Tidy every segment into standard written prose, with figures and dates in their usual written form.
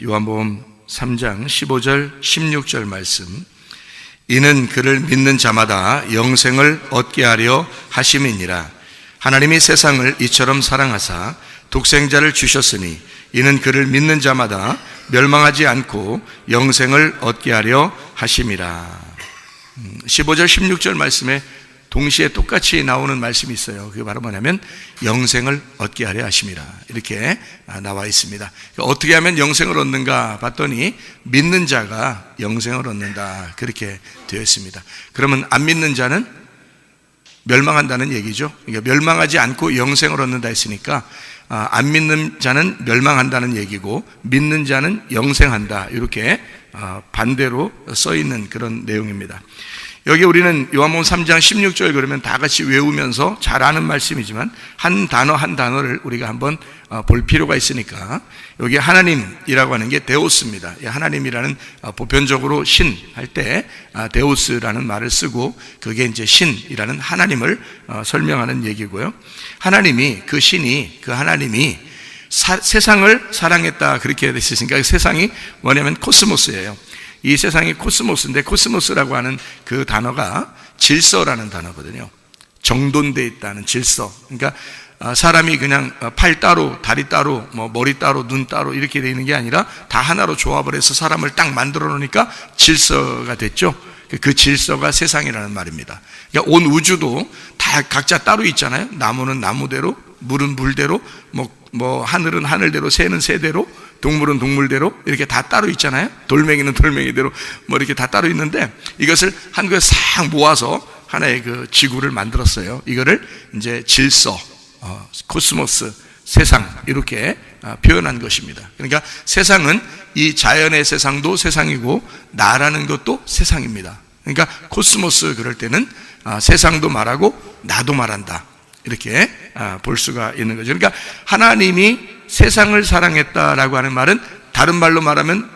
요한복음 3장 15절 16절 말씀. 이는 그를 믿는 자마다 영생을 얻게 하려 하심이니라. 하나님이 세상을 이처럼 사랑하사 독생자를 주셨으니 이는 그를 믿는 자마다 멸망하지 않고 영생을 얻게 하려 하심이라. 15절 16절 말씀에 동시에 똑같이 나오는 말씀이 있어요. 그게 바로 뭐냐면 영생을 얻게 하려 하심이라, 이렇게 나와 있습니다. 어떻게 하면 영생을 얻는가 봤더니 믿는 자가 영생을 얻는다, 그렇게 되어 있습니다. 그러면 안 믿는 자는 멸망한다는 얘기죠. 그러니까 멸망하지 않고 영생을 얻는다 했으니까 안 믿는 자는 멸망한다는 얘기고 믿는 자는 영생한다, 이렇게 반대로 써 있는 그런 내용입니다. 여기 우리는 요한복음 3장 16절 그러면 다 같이 외우면서 잘 아는 말씀이지만 한 단어 한 단어를 우리가 한번 볼 필요가 있으니까, 여기 하나님이라고 하는 게 데오스입니다. 하나님이라는 보편적으로 신 할 때 데오스라는 말을 쓰고 그게 이제 신이라는 하나님을 설명하는 얘기고요. 하나님이, 그 신이, 그 하나님이 세상을 사랑했다, 그렇게 되어 있으니까 세상이 뭐냐면 코스모스예요. 이 세상이 코스모스인데, 코스모스라고 하는 그 단어가 질서라는 단어거든요. 정돈되어 있다는 질서. 그러니까 사람이 그냥 팔 따로, 다리 따로, 머리 따로, 눈 따로 이렇게 되어 있는 게 아니라 다 하나로 조합을 해서 사람을 딱 만들어 놓으니까 질서가 됐죠. 그 질서가 세상이라는 말입니다. 그러니까 온 우주도 다 각자 따로 있잖아요. 나무는 나무대로, 물은 물대로, 하늘은 하늘대로, 새는 새대로, 동물은 동물대로, 이렇게 다 따로 있잖아요. 돌멩이는 돌멩이대로 이렇게 다 따로 있는데, 이것을 한 곳에 싹 모아서 하나의 그 지구를 만들었어요. 이거를 이제 질서, 코스모스, 세상, 이렇게 표현한 것입니다. 그러니까 세상은 이 자연의 세상도 세상이고 나라는 것도 세상입니다. 그러니까 코스모스 그럴 때는 세상도 말하고 나도 말한다, 이렇게 볼 수가 있는 거죠. 그러니까 하나님이 세상을 사랑했다라고 하는 말은 다른 말로 말하면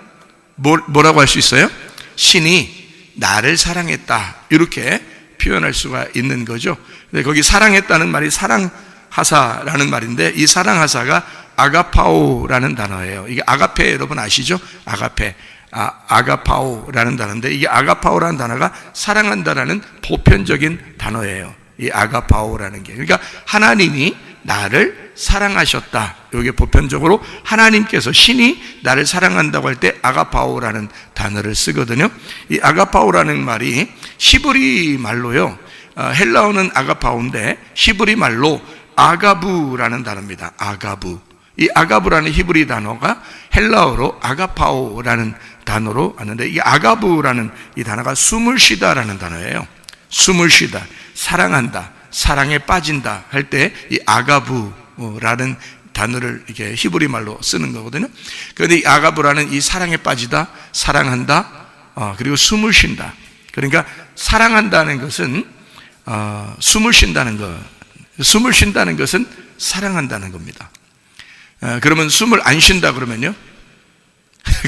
뭐라고 할 수 있어요? 신이 나를 사랑했다, 이렇게 표현할 수가 있는 거죠. 근데 거기 사랑했다는 말이 사랑하사라는 말인데, 이 사랑하사가 아가파오라는 단어예요. 이게 아가페, 여러분 아시죠? 아가페, 아가파오라는 단어인데, 이게 아가파오라는 단어가 사랑한다라는 보편적인 단어예요. 이 아가파오라는 게. 그러니까 하나님이 나를 사랑하셨다, 이게 보편적으로 하나님께서, 신이 나를 사랑한다고 할 때 아가파오라는 단어를 쓰거든요. 이 아가파오라는 말이 히브리 말로요, 헬라어는 아가파오인데 히브리 말로 아가부라는 단어입니다. 아가부. 이 아가부라는 히브리 단어가 헬라어로 아가파오라는 단어로 왔는데, 이 아가부라는 이 단어가 숨을 쉬다라는 단어예요. 숨을 쉬다, 사랑한다, 사랑에 빠진다 할 때 이 아가부라는 단어를 이렇게 히브리 말로 쓰는 거거든요. 그런데 이 아가부라는 이 사랑에 빠지다, 사랑한다, 그리고 숨을 쉰다. 그러니까 사랑한다는 것은 숨을 쉰다는 거, 숨을 쉰다는 것은 사랑한다는 겁니다. 그러면 숨을 안 쉰다 그러면요,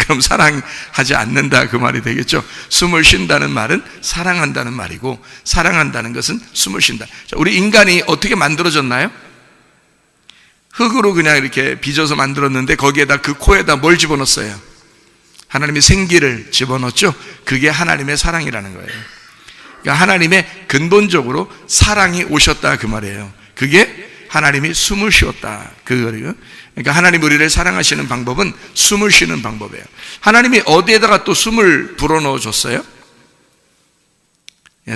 그럼 사랑하지 않는다, 그 말이 되겠죠. 숨을 쉰다는 말은 사랑한다는 말이고, 사랑한다는 것은 숨을 쉰다. 자, 우리 인간이 어떻게 만들어졌나요? 흙으로 그냥 이렇게 빚어서 만들었는데 거기에다, 그 코에다 뭘 집어넣었어요? 하나님이 생기를 집어넣었죠. 그게 하나님의 사랑이라는 거예요. 그러니까 하나님의 근본적으로 사랑이 오셨다, 그 말이에요. 그게 하나님이 숨을 쉬었다, 그거예요. 그러니까 하나님 우리를 사랑하시는 방법은 숨을 쉬는 방법이에요. 하나님이 어디에다가 또 숨을 불어넣어 줬어요?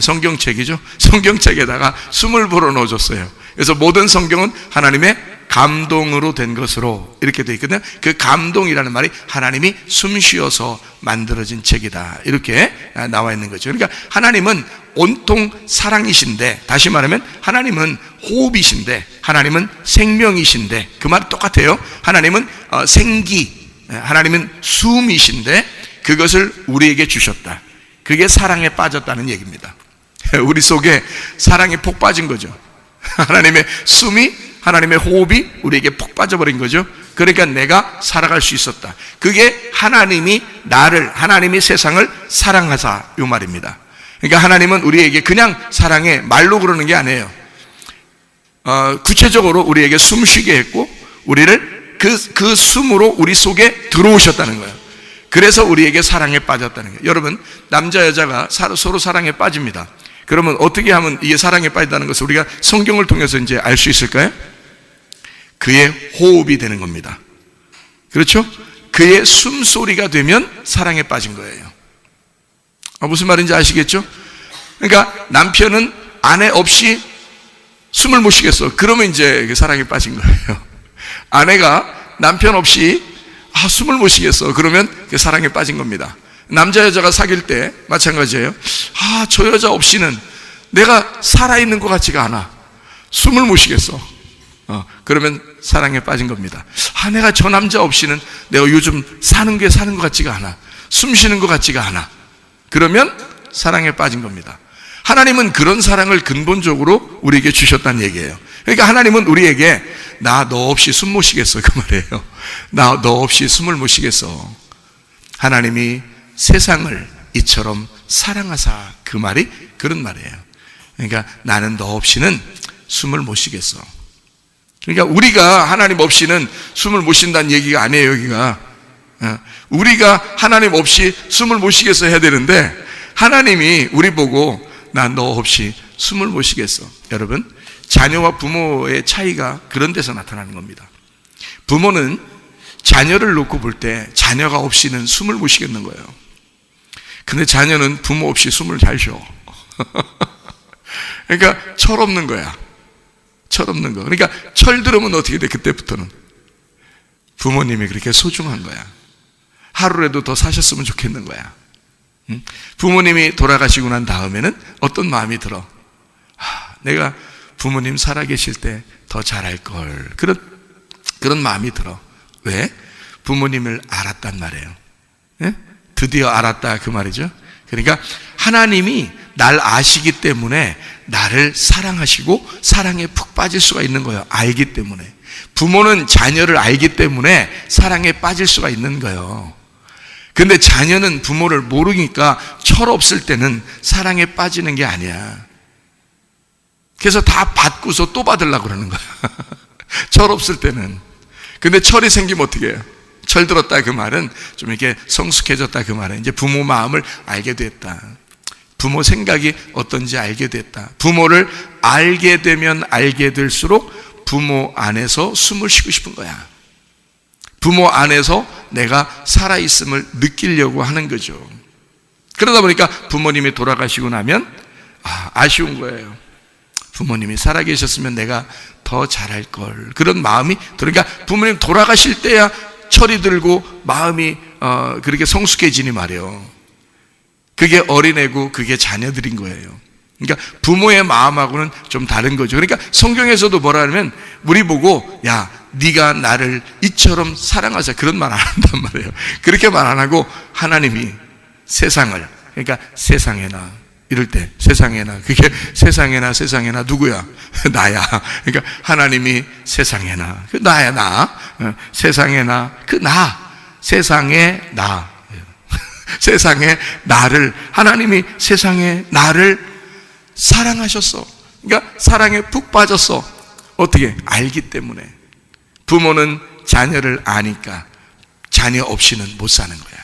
성경책이죠. 성경책에다가 숨을 불어넣어 줬어요. 그래서 모든 성경은 하나님의 감동으로 된 것으로 이렇게 되어 있거든요. 그 감동이라는 말이 하나님이 숨 쉬어서 만들어진 책이다, 이렇게 나와 있는 거죠. 그러니까 하나님은 온통 사랑이신데, 다시 말하면 하나님은 호흡이신데, 하나님은 생명이신데, 그 말이 똑같아요. 하나님은 생기, 하나님은 숨이신데 그것을 우리에게 주셨다. 그게 사랑에 빠졌다는 얘기입니다. 우리 속에 사랑이 폭 빠진 거죠. 하나님의 숨이, 하나님의 호흡이 우리에게 폭 빠져버린 거죠. 그러니까 내가 살아갈 수 있었다. 그게 하나님이 나를, 하나님이 세상을 사랑하사, 이 말입니다. 그러니까 하나님은 우리에게 그냥 사랑해, 말로 그러는 게 아니에요. 구체적으로 우리에게 숨쉬게 했고, 우리를 그 숨으로 우리 속에 들어오셨다는 거예요. 그래서 우리에게 사랑에 빠졌다는 거예요. 여러분, 남자 여자가 서로 사랑에 빠집니다. 그러면 어떻게 하면 이게 사랑에 빠진다는 것을 우리가 성경을 통해서 이제 알 수 있을까요? 그의 호흡이 되는 겁니다. 그렇죠? 그의 숨소리가 되면 사랑에 빠진 거예요. 무슨 말인지 아시겠죠? 그러니까 남편은 아내 없이 숨을 못 쉬겠어. 그러면 이제 사랑에 빠진 거예요. 아내가 남편 없이 숨을 못 쉬겠어. 그러면 사랑에 빠진 겁니다. 남자 여자가 사귈 때 마찬가지예요. 저 여자 없이는 내가 살아있는 것 같지가 않아. 숨을 못 쉬겠어. 그러면 사랑에 빠진 겁니다. 내가 저 남자 없이는 내가 요즘 사는 것 같지가 않아. 숨 쉬는 것 같지가 않아. 그러면 사랑에 빠진 겁니다. 하나님은 그런 사랑을 근본적으로 우리에게 주셨다는 얘기예요. 그러니까 하나님은 우리에게 나 너 없이 숨 못 쉬겠어, 그 말이에요. 나 너 없이 숨을 못 쉬겠어. 하나님이 세상을 이처럼 사랑하사, 그 말이 그런 말이에요. 그러니까 나는 너 없이는 숨을 못 쉬겠어. 그러니까 우리가 하나님 없이는 숨을 못 쉰다는 얘기가 아니에요, 여기가. 우리가 하나님 없이 숨을 못 쉬겠어 해야 되는데, 하나님이 우리 보고 나 너 없이 숨을 못 쉬겠어. 여러분, 자녀와 부모의 차이가 그런 데서 나타나는 겁니다. 부모는 자녀를 놓고 볼 때 자녀가 없이는 숨을 못 쉬겠는 거예요. 근데 자녀는 부모 없이 숨을 잘 쉬어. 그러니까 철없는 거야. 철없는 거. 그러니까 철 들으면 어떻게 돼? 그때부터는 부모님이 그렇게 소중한 거야. 하루라도 더 사셨으면 좋겠는 거야. 부모님이 돌아가시고 난 다음에는 어떤 마음이 들어? 내가 부모님 살아계실 때 더 잘할 걸. 그런 마음이 들어. 왜? 부모님을 알았단 말이에요. 예? 드디어 알았다, 그 말이죠. 그러니까 하나님이 날 아시기 때문에 나를 사랑하시고 사랑에 푹 빠질 수가 있는 거예요. 알기 때문에. 부모는 자녀를 알기 때문에 사랑에 빠질 수가 있는 거예요. 근데 자녀는 부모를 모르니까 철없을 때는 사랑에 빠지는 게 아니야. 그래서 다 받고서 또 받으려고 그러는 거야. 철없을 때는. 근데 철이 생기면 어떻게 해요? 철 들었다, 그 말은 좀 이렇게 성숙해졌다, 그 말은 이제 부모 마음을 알게 됐다. 부모 생각이 어떤지 알게 됐다. 부모를 알게 되면 알게 될수록 부모 안에서 숨을 쉬고 싶은 거야. 부모 안에서 내가 살아있음을 느끼려고 하는 거죠. 그러다 보니까 부모님이 돌아가시고 나면 아쉬운 거예요. 부모님이 살아계셨으면 내가 더 잘할 걸. 그런 마음이, 그러니까 부모님 돌아가실 때야 철이 들고 마음이 그렇게 성숙해지니 말이에요. 그게 어린애고 그게 자녀들인 거예요. 그러니까 부모의 마음하고는 좀 다른 거죠. 그러니까 성경에서도 뭐라 하면 우리 보고 야, 네가 나를 이처럼 사랑하자, 그런 말 안 한단 말이에요. 그렇게 말 안 하고 하나님이 세상을, 그러니까 세상에나 이럴 때 세상에나, 그게 세상에나 누구야? 나야. 그러니까 하나님이 세상에나, 그 나야, 나. 세상에나, 그 나. 세상에 나. 세상에 나를, 하나님이 세상에 나를 사랑하셨어. 그러니까 사랑에 푹 빠졌어. 어떻게? 알기 때문에. 부모는 자녀를 아니까 자녀 없이는 못 사는 거야.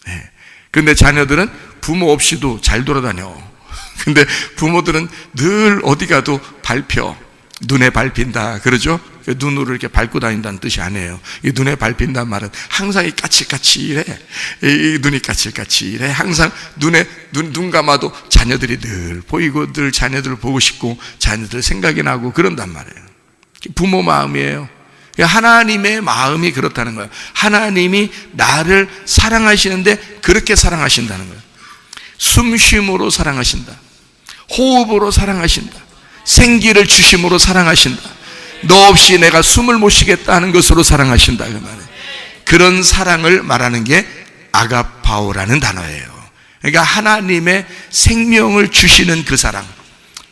네. 근데 자녀들은 부모 없이도 잘 돌아다녀. 근데 부모들은 늘 어디 가도 밟혀. 눈에 밟힌다, 그러죠? 눈으로 이렇게 밟고 다닌다는 뜻이 아니에요. 이 눈에 밟힌다는 말은 항상 이 까칠까칠해. 이 눈이 까칠까칠해. 항상 눈 감아도 자녀들이 늘 보이고 늘 자녀들을 보고 싶고 자녀들 생각이 나고 그런단 말이에요. 부모 마음이에요. 하나님의 마음이 그렇다는 거예요. 하나님이 나를 사랑하시는데 그렇게 사랑하신다는 거예요. 숨쉼으로 사랑하신다. 호흡으로 사랑하신다. 생기를 주심으로 사랑하신다. 너 없이 내가 숨을 못 쉬겠다 하는 것으로 사랑하신다, 그 말이에요. 그런 사랑을 말하는 게 아가파오라는 단어예요. 그러니까 하나님의 생명을 주시는 그 사랑,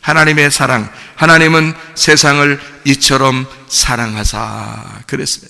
하나님의 사랑. 하나님은 세상을 이처럼 사랑하사 그랬어요.